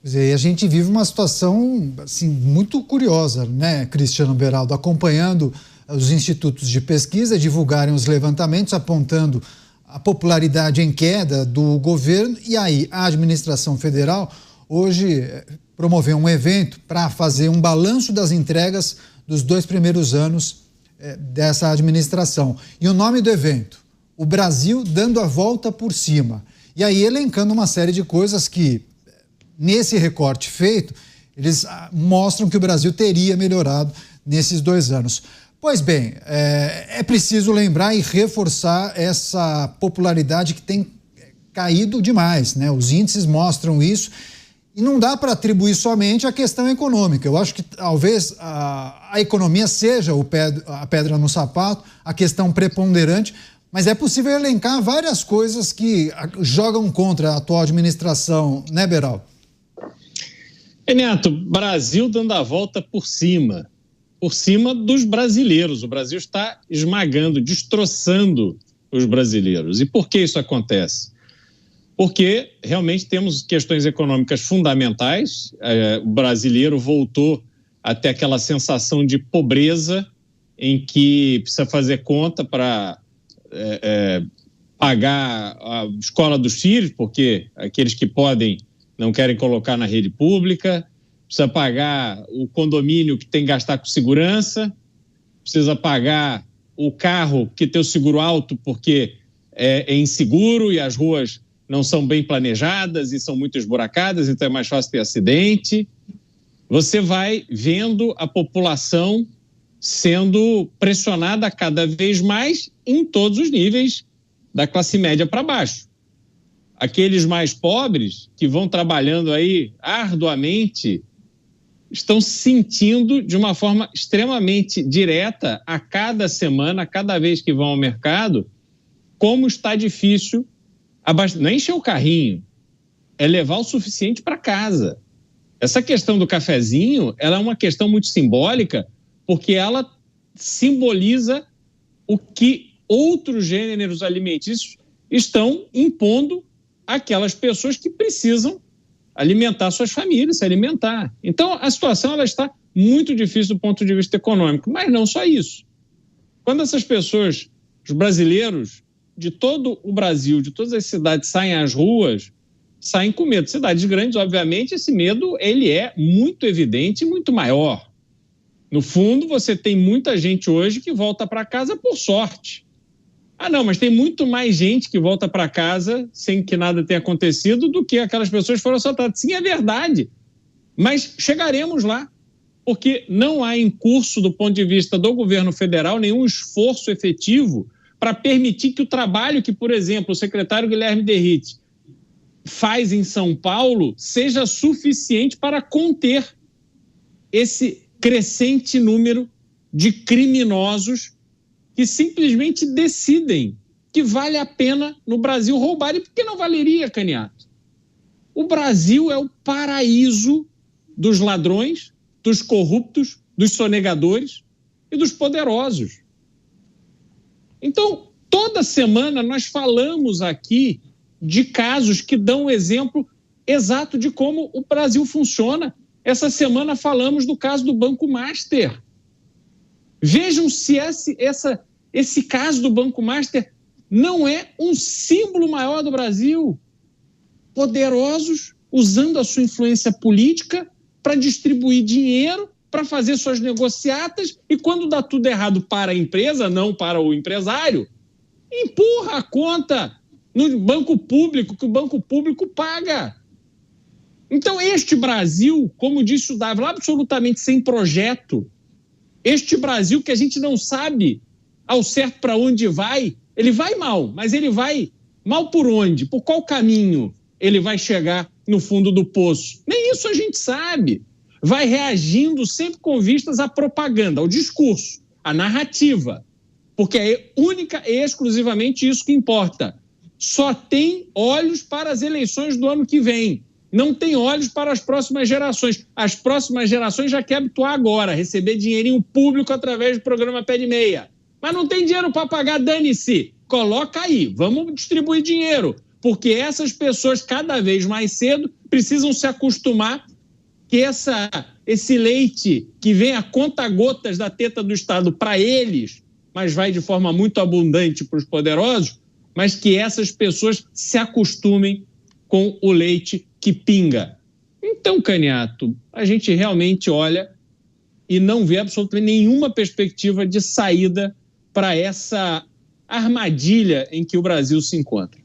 Quer dizer, a gente vive uma situação assim, muito curiosa, né, Cristiano Beraldo, acompanhando os institutos de pesquisa divulgarem os levantamentos apontando a popularidade em queda do governo, e aí a administração federal hoje promoveu um evento para fazer um balanço das entregas dos 2 primeiros anos dessa administração. E o nome do evento, O Brasil dando a volta por cima. E aí elencando uma série de coisas que, nesse recorte feito, eles mostram que o Brasil teria melhorado nesses 2 anos. Pois bem, é preciso lembrar e reforçar essa popularidade que tem caído demais, né? Os índices mostram isso e não dá para atribuir somente à questão econômica. Eu acho que talvez a economia seja a pedra no sapato, a questão preponderante, mas é possível elencar várias coisas que jogam contra a atual administração, né, Beraldo? Neto, Brasil dando a volta por cima dos brasileiros. O Brasil está esmagando, destroçando os brasileiros. E por que isso acontece? Porque realmente temos questões econômicas fundamentais. O brasileiro voltou até aquela sensação de pobreza em que precisa fazer conta para pagar a escola dos filhos, porque aqueles que podem não querem colocar na rede pública, precisa pagar o condomínio que tem que gastar com segurança, precisa pagar o carro que tem o seguro alto porque é inseguro e as ruas não são bem planejadas e são muito esburacadas, então é mais fácil ter acidente. Você vai vendo a população sendo pressionada cada vez mais em todos os níveis, da classe média para baixo. Aqueles mais pobres que vão trabalhando aí arduamente estão sentindo de uma forma extremamente direta a cada semana, a cada vez que vão ao mercado, como está difícil não é encher o carrinho, é levar o suficiente para casa. Essa questão do cafezinho, ela é uma questão muito simbólica, porque ela simboliza o que outros gêneros alimentícios estão impondo àquelas pessoas que precisam alimentar suas famílias, se alimentar. Então, a situação ela está muito difícil do ponto de vista econômico, mas não só isso. Quando essas pessoas, os brasileiros de todo o Brasil, de todas as cidades, saem às ruas, saem com medo. Cidades grandes, obviamente, esse medo ele é muito evidente e muito maior. No fundo, você tem muita gente hoje que volta para casa por sorte. Ah, não, mas tem muito mais gente que volta para casa sem que nada tenha acontecido do que aquelas pessoas que foram assaltadas. Sim, é verdade, mas chegaremos lá, porque não há em curso, do ponto de vista do governo federal, nenhum esforço efetivo para permitir que o trabalho que, por exemplo, o secretário Guilherme Derrite faz em São Paulo seja suficiente para conter esse crescente número de criminosos que simplesmente decidem que vale a pena no Brasil roubar. E por que não valeria, Caniato? O Brasil é o paraíso dos ladrões, dos corruptos, dos sonegadores e dos poderosos. Então, toda semana nós falamos aqui de casos que dão um exemplo exato de como o Brasil funciona. Essa semana falamos do caso do Banco Master. Vejam se esse caso do Banco Master não é um símbolo maior do Brasil. Poderosos usando a sua influência política para distribuir dinheiro, para fazer suas negociatas, e quando dá tudo errado para a empresa, não para o empresário, empurra a conta no banco público, que o banco público paga. Então, este Brasil, como disse o Dávila, absolutamente sem projeto, este Brasil que a gente não sabe ao certo para onde vai, ele vai mal, mas ele vai mal por onde? Por qual caminho ele vai chegar no fundo do poço? Nem isso a gente sabe. Vai reagindo sempre com vistas à propaganda, ao discurso, à narrativa, porque é única e exclusivamente isso que importa. Só tem olhos para as eleições do ano que vem. Não tem olhos para as próximas gerações. As próximas gerações já querem habituar agora, receber dinheirinho público através do programa Pé de Meia. Mas não tem dinheiro para pagar, dane-se. Coloca aí, vamos distribuir dinheiro. porque essas pessoas, cada vez mais cedo, precisam se acostumar que esse leite que vem a conta-gotas da teta do Estado para eles, mas vai de forma muito abundante para os poderosos, mas que essas pessoas se acostumem com o leite que pinga. Então, Caniato, a gente realmente olha e não vê absolutamente nenhuma perspectiva de saída para essa armadilha em que o Brasil se encontra.